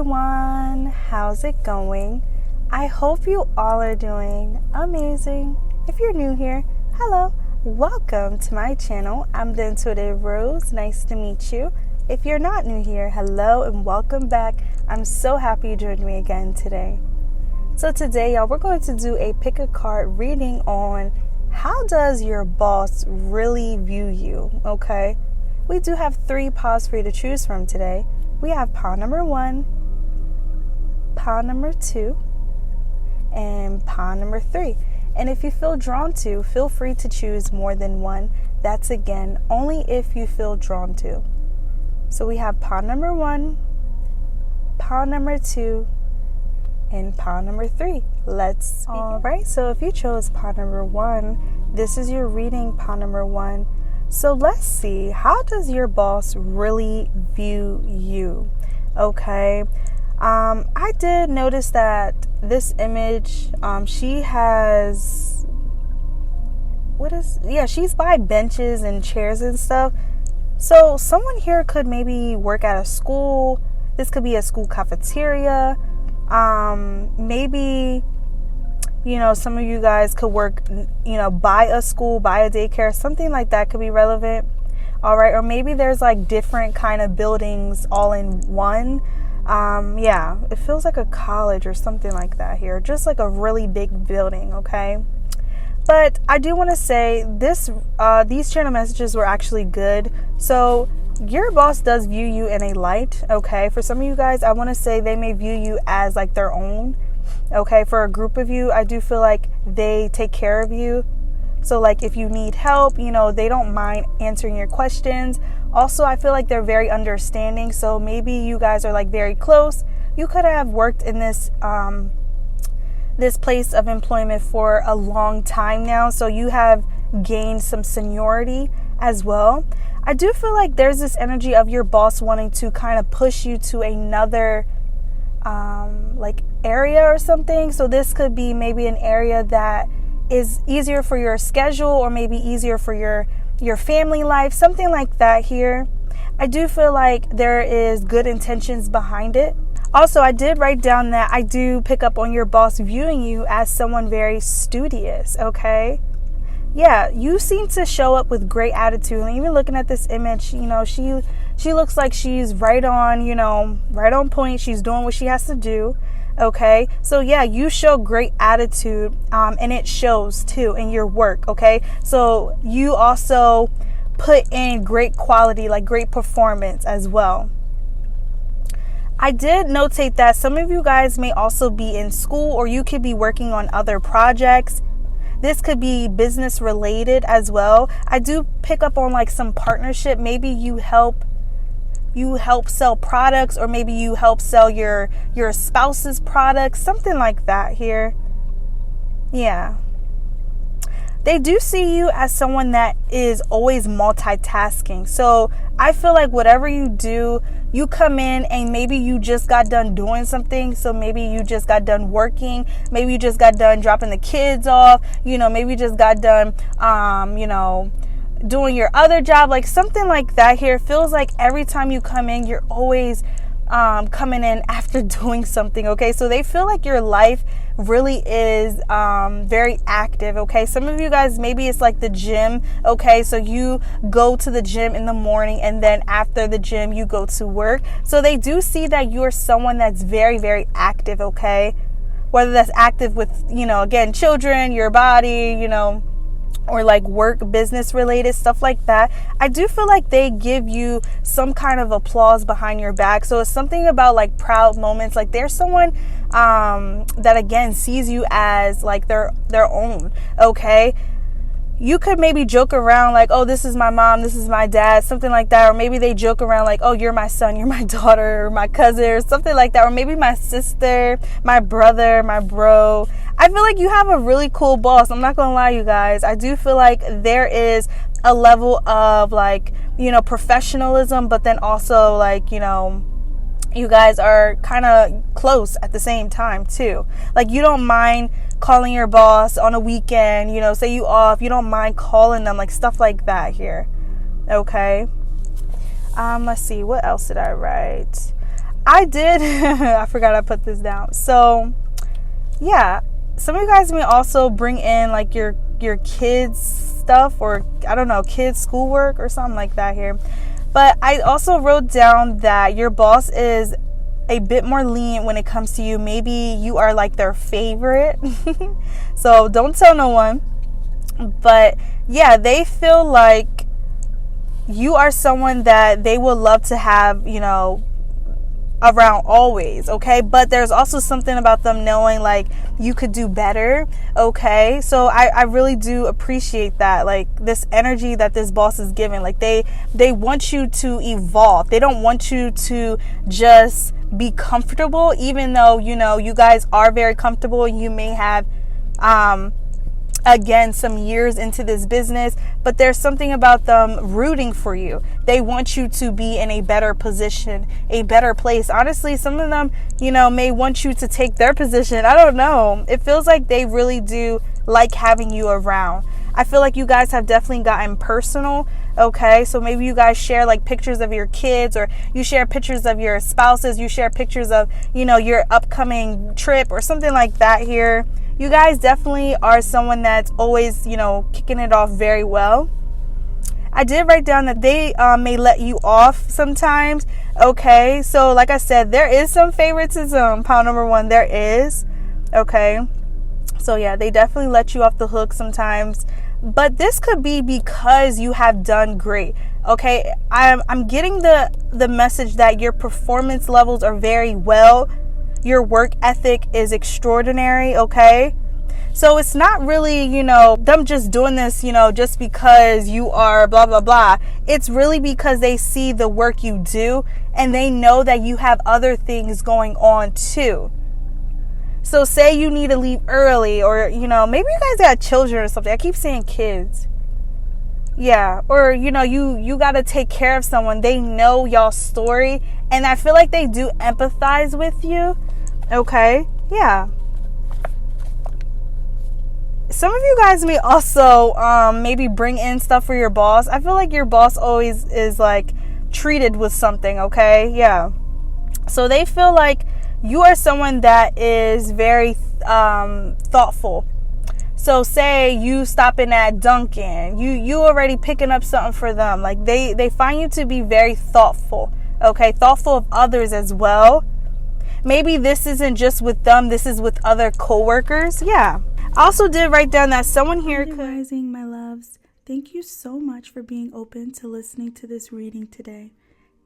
everyone, how's it going? I hope you all are doing amazing. If you're new here, hello, welcome to my channel. I'm the Intuitive Rose, nice to meet you. If you're not new here, hello and welcome back. I'm so happy you joined me again today. So today, y'all, we're going to do a pick a card reading on how does your boss really view you, okay? We do have 3 piles for you to choose from today. We have pile number 1, pile number 2, and pile number 3. And if you feel drawn to, feel free to choose more than one. That's again, only if you feel drawn to. So we have pile number 1, pile number 2, and pile number 3. Let's begin. All right, so if you chose pile number 1, this is your reading, pile number 1. So let's see, how does your boss really view you? Okay, I did notice that this image, she has, she's by benches and chairs and stuff. So someone here could maybe work at a school. This could be a school cafeteria. Maybe, some of you guys could work, by a school, by a daycare, something like that could be relevant. All right. Or maybe there's like different kind of buildings all in one. It feels like a college or something like that here. Just like a really big building. Okay. But I do want to say these channel messages were actually good. So your boss does view you in a light. Okay. For some of you guys, I want to say they may view you as like their own. Okay, for a group of you, I do feel like they take care of you. So like if you need help, they don't mind answering your questions. Also, I feel like they're very understanding. So maybe you guys are like very close. You could have worked in this place of employment for a long time now. So you have gained some seniority as well. I do feel like there's this energy of your boss wanting to kind of push you to another area or something. So this could be maybe an area that is easier for your schedule or maybe easier for your family life, something like that here. I do feel like there is good intentions behind it. Also, I did write down that I do pick up on your boss viewing you as someone very studious, okay? Yeah, you seem to show up with great attitude. And even looking at this image, she looks like she's right on point. She's doing what she has to do. Okay. So yeah, you show great attitude, and it shows too in your work. Okay. So you also put in great quality, like great performance as well. I did notate that some of you guys may also be in school, or you could be working on other projects. This could be business related as well. I do pick up on like some partnership. Maybe you help sell products, or maybe you help sell your spouse's products, something like that here. Yeah. They do see you as someone that is always multitasking. So I feel like whatever you do, you come in and maybe you just got done doing something. So maybe you just got done working. Maybe you just got done dropping the kids off. Maybe you just got done, doing your other job, like something like that here. It feels like every time you come in, you're always coming in after doing something. Okay, so they feel like your life really is very active. Okay, some of you guys, maybe it's like the gym. Okay, so you go to the gym in the morning and then after the gym you go to work. So they do see that you're someone that's very, very active. Okay, whether that's active with again, children, your body, or like work, business related stuff like that. I do feel like they give you some kind of applause behind your back. So it's something about like proud moments. Like there's someone that again sees you as like their own. Okay, you could maybe joke around like, oh, this is my mom, this is my dad, something like that. Or maybe they joke around like, oh, you're my son, you're my daughter, or my cousin, or something like that. Or maybe my sister, my brother, my bro. I feel like you have a really cool boss. I'm not gonna lie, you guys. I do feel like there is a level of like, professionalism, but then also like, you guys are kind of close at the same time too. Like you don't mind calling your boss on a weekend, say you off, you don't mind calling them, like stuff like that here. Okay. Let's see, what else did I write? I did, I forgot I put this down. So, yeah, some of you guys may also bring in like your kids' stuff, or I don't know, kids' schoolwork or something like that here. But I also wrote down that your boss is a bit more lenient when it comes to you. Maybe you are like their favorite. So don't tell no one. But yeah, they feel like you are someone that they would love to have, around always, okay? But there's also something about them knowing like you could do better, okay? So I really do appreciate that, like this energy that this boss is giving. Like they want you to evolve. They don't want you to just be comfortable, even though you guys are very comfortable. You may have again some years into this business, but there's something about them rooting for you. They want you to be in a better position, a better place. Honestly, some of them may want you to take their position. I don't know, it feels like they really do like having you around. I feel like you guys have definitely gotten personal, okay? So maybe you guys share like pictures of your kids, or you share pictures of your spouses, you share pictures of your upcoming trip or something like that here. You guys definitely are someone that's always, kicking it off very well. I did write down that they may let you off sometimes. Okay, so like I said, there is some favoritism. Pile number 1, there is. Okay, so yeah, they definitely let you off the hook sometimes. But this could be because you have done great. Okay, I'm getting the message that your performance levels are very well. Your work ethic is extraordinary, okay? So it's not really, them just doing this, just because you are blah, blah, blah. It's really because they see the work you do and they know that you have other things going on too. So say you need to leave early, or, maybe you guys got children or something. I keep saying kids. Yeah, or, you got to take care of someone. They know y'all's story, and I feel like they do empathize with you. Okay, yeah. Some of you guys may also maybe bring in stuff for your boss. I feel like your boss always is like treated with something, okay? Yeah. So they feel like you are someone that is very thoughtful. So say you stopping at Dunkin', you already picking up something for them. Like they find you to be very thoughtful, okay? Thoughtful of others as well. Maybe this isn't just with them, this is with other coworkers. Yeah. I also did write down that someone here could... Rising, my loves. Thank you so much for being open to listening to this reading today.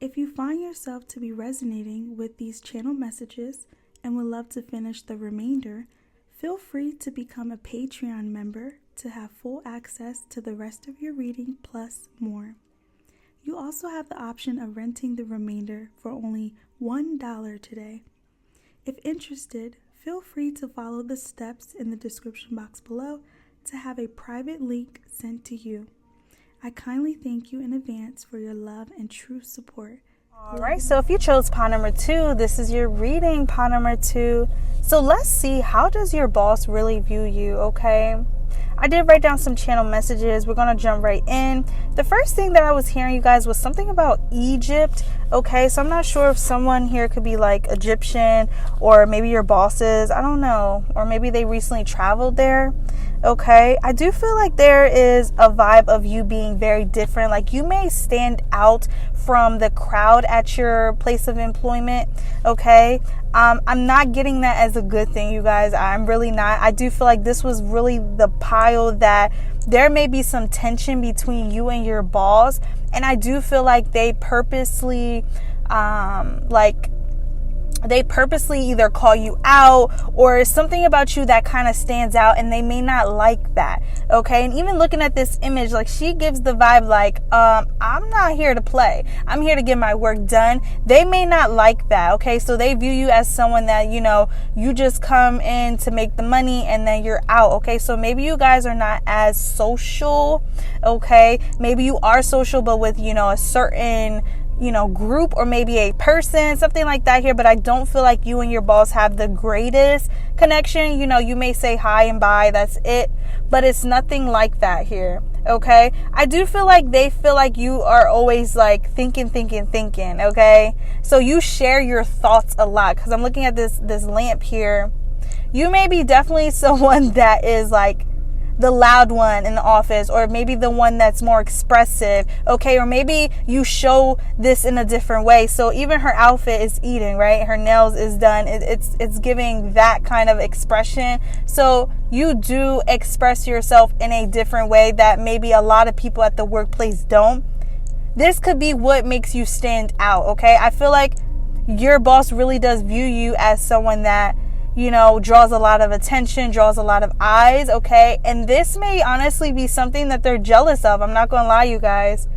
If you find yourself to be resonating with these channel messages and would love to finish the remainder, feel free to become a Patreon member to have full access to the rest of your reading plus more. You also have the option of renting the remainder for only $1 today. If interested, feel free to follow the steps in the description box below to have a private link sent to you. I kindly thank you in advance for your love and true support. All right, so if you chose pile number 2, this is your reading, pile number 2. So let's see, how does your boss really view you, okay? I did write down some channel messages. We're going to jump right in. The first thing that I was hearing, you guys, was something about Egypt. Okay, so I'm not sure if someone here could be like Egyptian, or maybe your bosses. I don't know. Or maybe they recently traveled there. Okay, I do feel like there is a vibe of you being very different. Like you may stand out from the crowd at your place of employment. Okay, I'm not getting that as a good thing, you guys. I'm really not. I do feel like this was really the pile that there may be some tension between you and your boss. And I do feel like they purposely either call you out, or something about you that kind of stands out, and they may not like that. Okay, and even looking at this image, like she gives the vibe like I'm not here to play, I'm here to get my work done. They may not like that. Okay, so they view you as someone that you just come in to make the money and then you're out. Okay, so maybe you guys are not as social. Okay, maybe you are social, but with a certain group or maybe a person, something like that here. But I don't feel like you and your boss have the greatest connection. You may say hi and bye, that's it, but it's nothing like that here. Okay, I do feel like they feel like you are always like thinking. Okay, so you share your thoughts a lot, because I'm looking at this lamp here. You may be definitely someone that is like the loud one in the office, or maybe the one that's more expressive, okay? Or maybe you show this in a different way. So even her outfit is eating, right? Her nails is done. It's giving that kind of expression. So you do express yourself in a different way that maybe a lot of people at the workplace don't. This could be what makes you stand out, okay? I feel like your boss really does view you as someone that draws a lot of attention, draws a lot of eyes, okay? And this may honestly be something that they're jealous of. I'm not going to lie, you guys.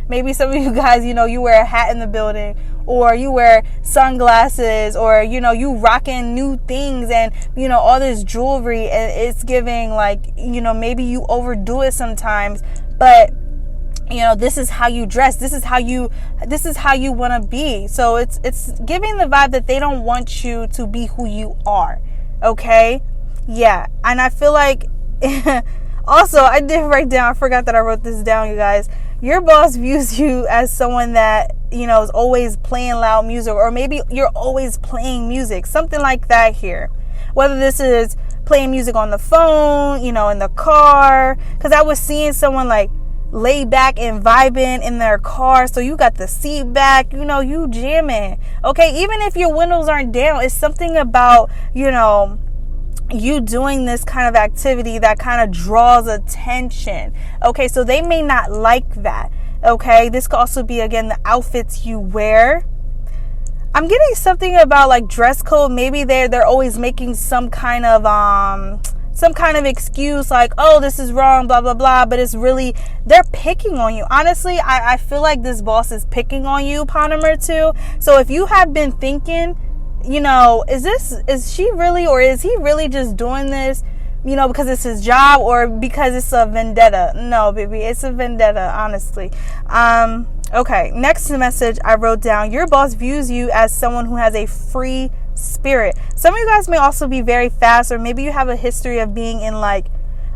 Maybe some of you guys, you wear a hat in the building, or you wear sunglasses, or, you rocking new things and, all this jewelry. And it's giving like, maybe you overdo it sometimes, but this is how you dress. This is how you want to be. So it's giving the vibe that they don't want you to be who you are. Okay? Yeah. And I feel like also, I did write down, I forgot that I wrote this down, you guys. Your boss views you as someone that, is always playing loud music, or maybe you're always playing music, something like that here. Whether this is playing music on the phone, in the car, because I was seeing someone like lay back and vibing in their car. So you got the seat back, you jamming. Okay, even if your windows aren't down, it's something about, you doing this kind of activity that kind of draws attention. Okay, so they may not like that. Okay, this could also be, again, the outfits you wear. I'm getting something about like dress code. Maybe they're always making some kind of excuse, like, oh, this is wrong, blah, blah, blah. But it's really, they're picking on you. Honestly, I feel like this boss is picking on you, pawn number 2. So if you have been thinking, is she really, or is he really just doing this, because it's his job, or because it's a vendetta? No, baby, it's a vendetta, honestly. Okay, next message I wrote down. Your boss views you as someone who has a free spirit. Some of you guys may also be very fast, or maybe you have a history of being in like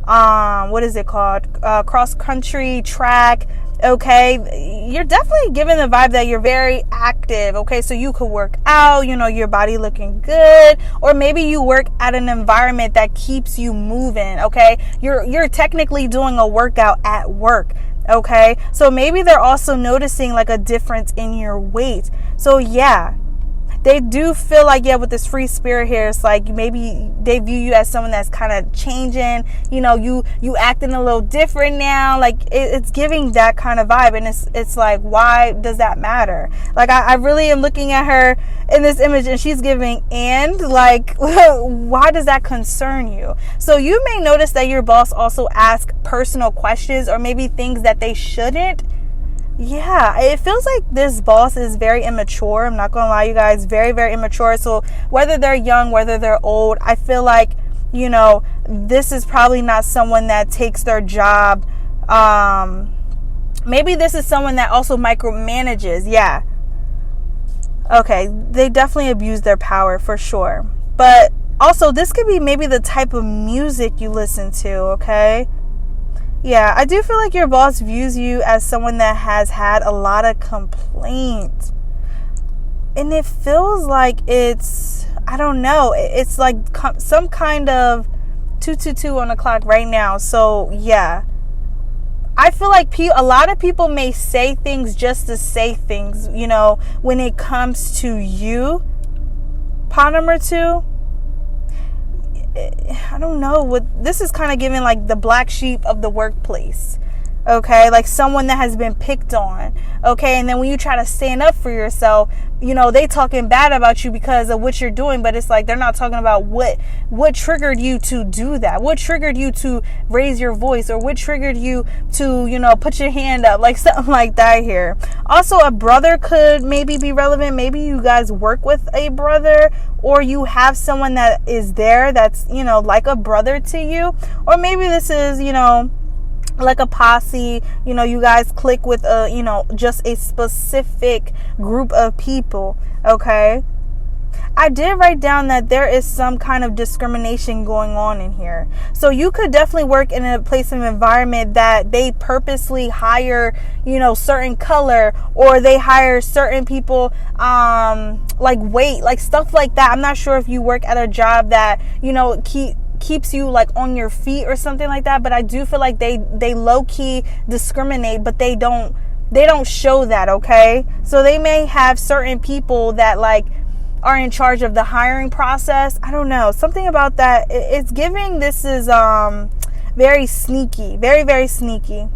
what is it called, cross country track. Okay, you're definitely giving the vibe that you're very active. Okay, so you could work out, your body looking good, or maybe you work at an environment that keeps you moving. Okay, you're technically doing a workout at work. Okay, so maybe they're also noticing like a difference in your weight. So yeah, they do feel like, with this free spirit here, it's like maybe they view you as someone that's kind of changing, you acting a little different now. Like it's giving that kind of vibe. And it's like, why does that matter? Like I really am looking at her in this image, and she's giving, and like, why does that concern you? So you may notice that your boss also asks personal questions, or maybe things that they shouldn't. Yeah, it feels like this boss is very immature. I'm not gonna lie, you guys, very, very immature. So whether they're young, whether they're old, I feel like, this is probably not someone that takes their job. Maybe this is someone that also micromanages. Yeah. Okay, they definitely abuse their power for sure. But also, this could be maybe the type of music you listen to, okay? Yeah, I do feel like your boss views you as someone that has had a lot of complaints. And it feels like it's, I don't know, it's like some kind of 222 on the clock right now. So, yeah. I feel like a lot of people may say things just to say things, when it comes to you. Pawn number 2. I don't know, this is kind of giving like the black sheep of the workplace. Okay, like someone that has been picked on. Okay, and then when you try to stand up for yourself, they talking bad about you because of what you're doing, but it's like they're not talking about what triggered you to do that, what triggered you to raise your voice, or what triggered you to put your hand up, like something like that here. Also, a brother could maybe be relevant. Maybe you guys work with a brother, or you have someone that is there that's like a brother to you, or maybe this is like a posse, you guys click with just a specific group of people, okay? I did write down that there is some kind of discrimination going on in here. So you could definitely work in a place of environment that they purposely hire, certain color, or they hire certain people, like weight, like stuff like that. I'm not sure if you work at a job that, keeps you like on your feet or something like that, but I do feel like they low-key discriminate, but they don't show that, okay? So they may have certain people that like are in charge of the hiring process. I don't know, something about that. It's giving this is very sneaky, very, very sneaky.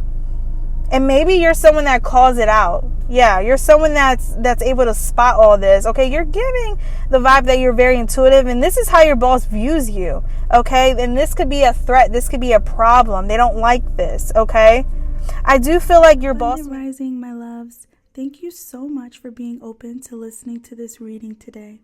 And maybe you're someone that calls it out. Yeah, you're someone that's able to spot all this. Okay, you're giving the vibe that you're very intuitive, and this is how your boss views you. Okay, and this could be a threat. This could be a problem. They don't like this. Okay, I do feel like your boss. Rising, my loves. Thank you so much for being open to listening to this reading today.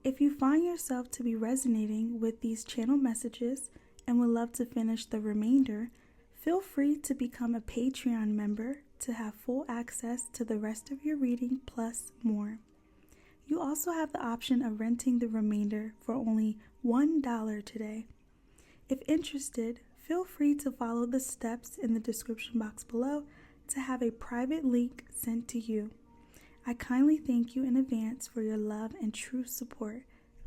If you find yourself to be resonating with these channel messages and would love to finish the remainder, feel free to become a Patreon member to have full access to the rest of your reading plus more. You also have the option of renting the remainder for only $1 today. If interested, feel free to follow the steps in the description box below to have a private link sent to you. I kindly thank you in advance for your love and true support.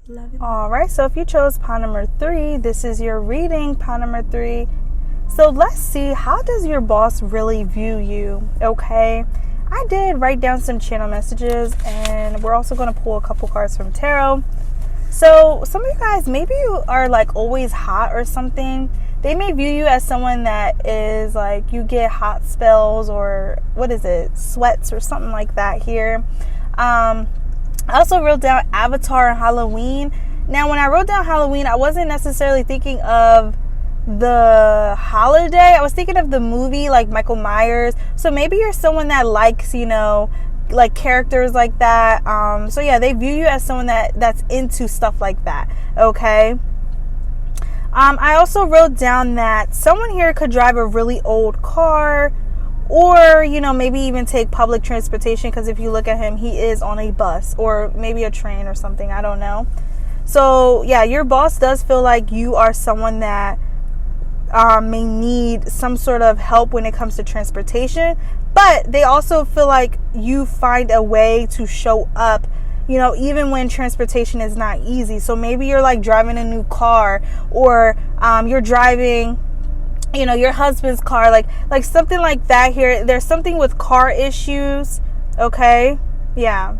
Love it. All right, so if you chose pile number 3, this is your reading, pile number 3. So let's see, how does your boss really view you? Okay, I did write down some channel messages, and we're also going to pull a couple cards from tarot. So some of you guys, maybe you are like always hot or something. They may view you as someone that is like, you get hot spells, or sweats or something like that here. I also wrote down Avatar and Halloween. Now, when I wrote down Halloween, I wasn't necessarily thinking of the holiday. I was thinking of the movie, like Michael Myers. So maybe you're someone that likes, like characters like that. So yeah, they view you as someone that's into stuff like that. Okay. I also wrote down that someone here could drive a really old car, or, maybe even take public transportation, because if you look at him, he is on a bus or maybe a train or something. I don't know. So yeah, your boss does feel like you are someone that may need some sort of help when it comes to transportation, but they also feel like you find a way to show up, even when transportation is not easy. So maybe you're like driving a new car, or you're driving, your husband's car, like something like that here. There's something with car issues. Okay. Yeah.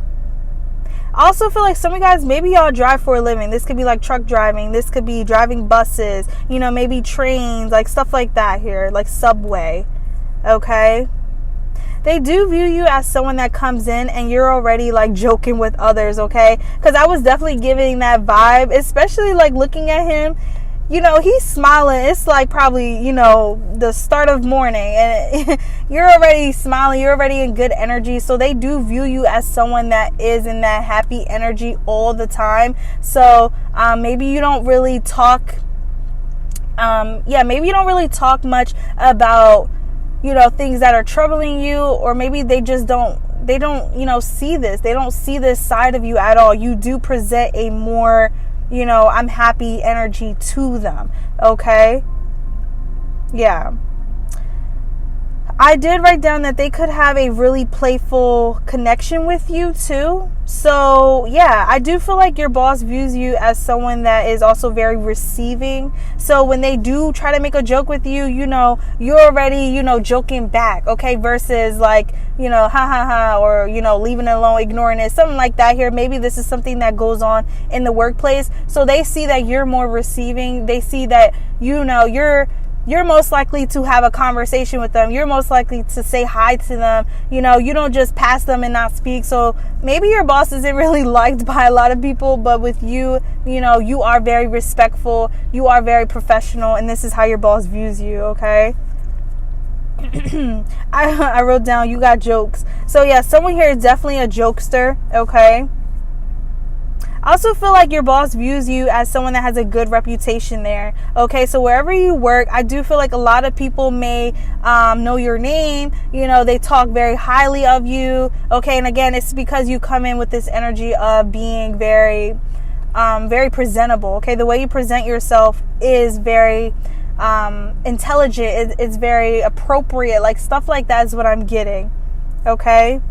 I also feel like some of you guys, maybe y'all drive for a living. This could be like truck driving. This could be driving buses, maybe trains, like stuff like that here, like subway. Okay. They do view you as someone that comes in and you're already like joking with others, okay? Because I was definitely giving that vibe, especially like looking at him. He's smiling. It's like probably, the start of morning, and you're already smiling. You're already in good energy. So they do view you as someone that is in that happy energy all the time. So maybe you don't really talk. Maybe you don't really talk much about, things that are troubling you, or maybe they just don't, see this. They don't see this side of you at all. You do present a more, I'm happy energy to them. Okay. Yeah. I did write down that they could have a really playful connection with you too. So yeah, I do feel like your boss views you as someone that is also very receiving. So when they do try to make a joke with you, you're already, joking back. Okay. Versus like, ha ha ha, or, leaving it alone, ignoring it, something like that here. Maybe this is something that goes on in the workplace. So they see that you're more receiving. They see that, you're most likely to have a conversation with them. You're most likely to say hi to them. You don't just pass them and not speak. So maybe your boss isn't really liked by a lot of people, but with you, you are very respectful. You are very professional, and this is how your boss views you, okay? I wrote down, you got jokes. So yeah, someone here is definitely a jokester, okay? I also feel like your boss views you as someone that has a good reputation there. Okay, so wherever you work, I do feel like a lot of people may know your name. You know, they talk very highly of you. Okay, and again, it's because you come in with this energy of being very, very presentable. Okay, the way you present yourself is very intelligent. It's very appropriate. Like stuff like that is what I'm getting. Okay.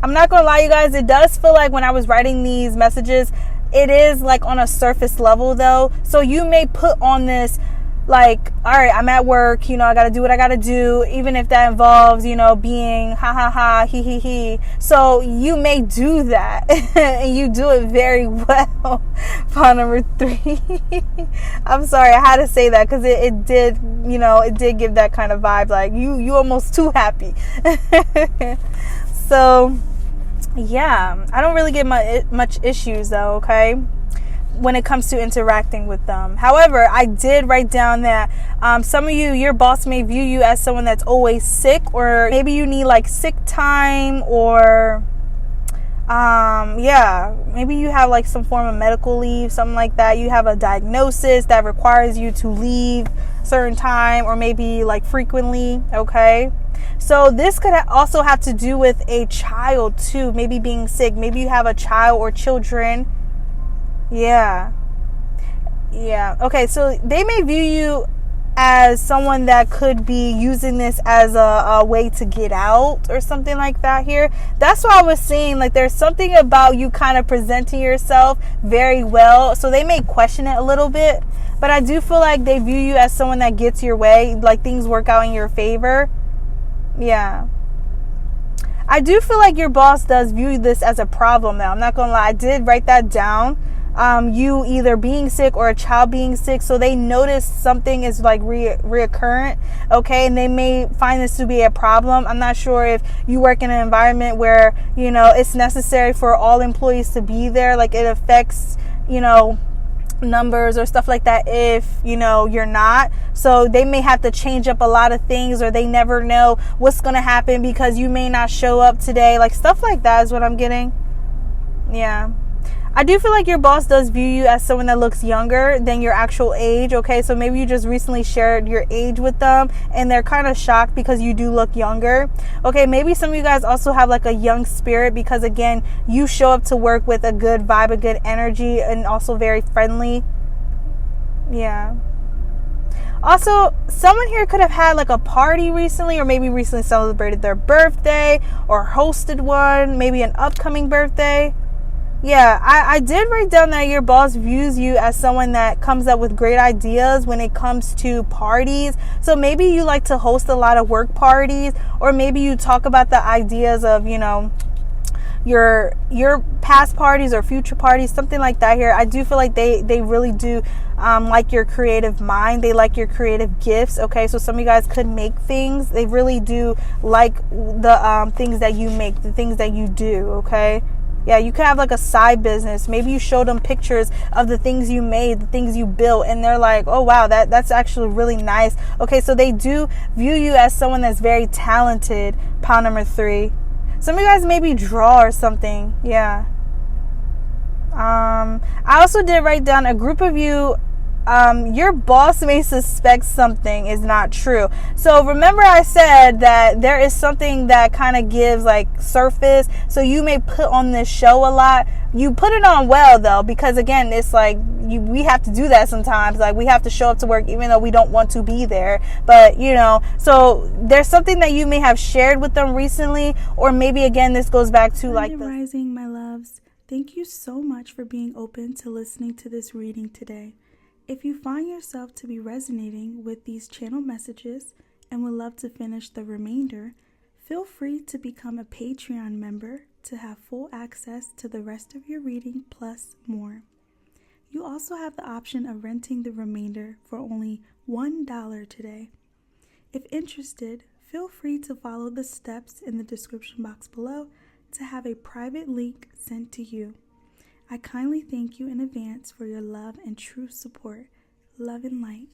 I'm not gonna lie, you guys, it does feel like when I was writing these messages, it is like on a surface level though. So you may put on this like, all right, I'm at work, you know, I gotta do what I gotta do, even if that involves, you know, being ha ha ha, he he he. So you may do that and you do it very well. File number 3. I'm sorry, I had to say that because it did, you know, it did give that kind of vibe, like you almost too happy. So, yeah, I don't really get much issues though, okay, when it comes to interacting with them. However, I did write down that some of you, your boss may view you as someone that's always sick, or maybe you need like sick time, or maybe you have like some form of medical leave, something like that. You have a diagnosis that requires you to leave certain time, or maybe like frequently, okay? So this could also have to do with a child too, maybe being sick. Maybe you have a child or children. Yeah. Okay, so they may view you as someone that could be using this as a way to get out or something like that here. That's why I was saying, like, there's something about you kind of presenting yourself very well. So they may question it a little bit, but I do feel like they view you as someone that gets your way, like things work out in your favor. Yeah. I do feel like your boss does view this as a problem now. I'm not going to lie. I did write that down. You either being sick or a child being sick. So they notice something is like reoccurrent. Okay. And they may find this to be a problem. I'm not sure if you work in an environment where, you know, it's necessary for all employees to be there. Like it affects, you know, numbers or stuff like that if, you know, you're not. So they may have to change up a lot of things, or they never know what's going to happen because you may not show up today. Like stuff like that is what I'm getting. Yeah. I do feel like your boss does view you as someone that looks younger than your actual age. Okay, so maybe you just recently shared your age with them and they're kind of shocked because you do look younger. Okay, maybe some of you guys also have like a young spirit because, again, you show up to work with a good vibe, a good energy, and also very friendly. Yeah. Also, someone here could have had like a party recently, or maybe recently celebrated their birthday or hosted one, maybe an upcoming birthday. Yeah, I did write down that your boss views you as someone that comes up with great ideas when it comes to parties. So maybe you like to host a lot of work parties, or maybe you talk about the ideas of, you know, your past parties or future parties, something like that here. I do feel like they really do like your creative mind. They like your creative gifts. Okay, so some of you guys could make things. They really do like the things that you make, the things that you do. Okay. Yeah, you could have like a side business. Maybe you show them pictures of the things you made, the things you built, and they're like, oh, wow, that's actually really nice. Okay, so they do view you as someone that's very talented. Pile number 3. Some of you guys maybe draw or something. Yeah. I also did write down a group of you. Your boss may suspect something is not true. So remember I said that there is something that kind of gives like surface. So you may put on this show a lot. You put it on well though, because again, it's like we have to do that sometimes. Like we have to show up to work even though we don't want to be there. But you know, so there's something that you may have shared with them recently, or maybe again, this goes back to like the rising, my loves. Thank you so much for being open to listening to this reading today. If you find yourself to be resonating with these channel messages and would love to finish the remainder, feel free to become a Patreon member to have full access to the rest of your reading plus more. You also have the option of renting the remainder for only $1 today. If interested, feel free to follow the steps in the description box below to have a private link sent to you. I kindly thank you in advance for your love and true support. Love and light.